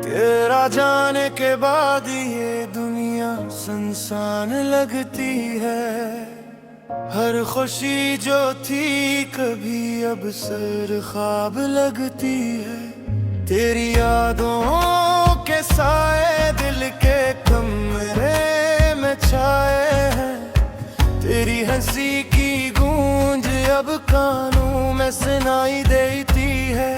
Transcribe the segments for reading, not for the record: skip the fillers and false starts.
तेरा जाने के बाद ये दुनिया सुनसान लगती है। हर खुशी जो थी कभी अब सर ख्वाब लगती है। तेरी यादों के साए दिल के कमरे में छाए हैं। तेरी हंसी की गूंज अब कानों में सुनाई देती है।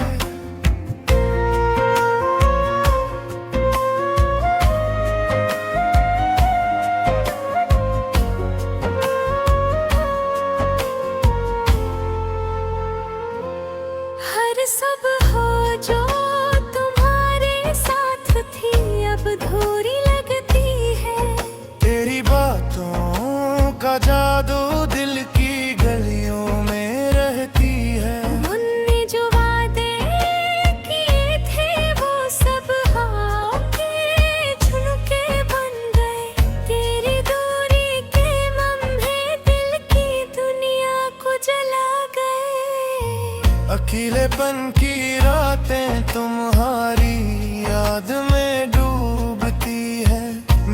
सब हो जो तुम्हारे साथ थी अब अधूरी लगती है। तेरी बातों का जादू दिल की गलियों में रहती है। हमने जो वादे किए थे वो सब हाँ के झुमके बन गए। तेरी दूरी के लम्हे दिल की दुनिया को जला गए। अकेलेपन की रातें तुम्हारी याद में डूबती है।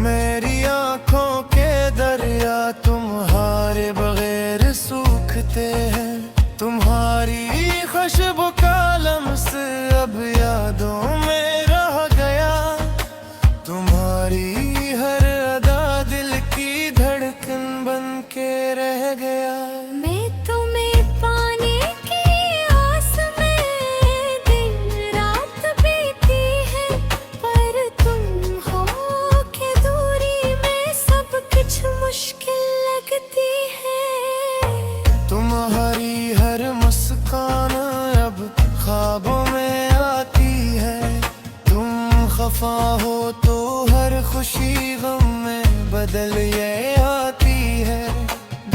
मेरी आंखों के दरिया तुम्हारे बगैर सूखते हैं। तुम्हारी खुशबू का लम्स अब यादों में रह गया। तुम्हारी हर अदा दिल की धड़कन बन के रह गया। मैं तुम्हें पाने की आस में दिन रात बीती है। पर तुम हो के दूरी में सब कुछ मुश्किल लगती है। तुम्हारी हर मुस्कान अब ख्वाबों में आती है। तुम खफा हो तो हर खुशी गम में बदल ये आती है।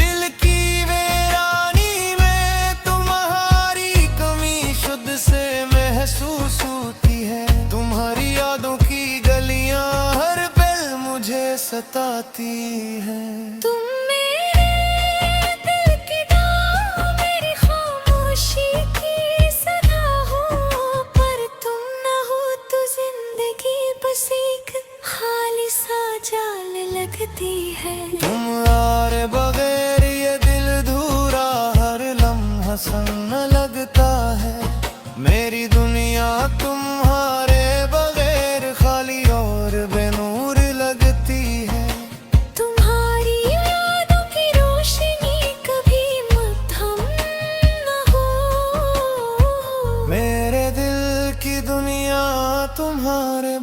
दिल की वीरानी में तुम्हारी कमी शुद्ध से महसूस होती है। तुम्हारी यादों की गलियां हर पल मुझे सताती हैं। तुम मेरे दिल की दां, मेरी खामोशी की सदा हो। पर तुम न हो तो जिंदगी बस एक खाली सा जाल लगती है। तुम्हारे बगैर ये दिल धूरा हर लम्हा संग लगता है। मेरी दुनिया तुम्हारे बगैर खाली और बेनूर लगती है। तुम्हारी यादों की रोशनी कभी मद्धम न हो। मेरे दिल की दुनिया तुम्हारे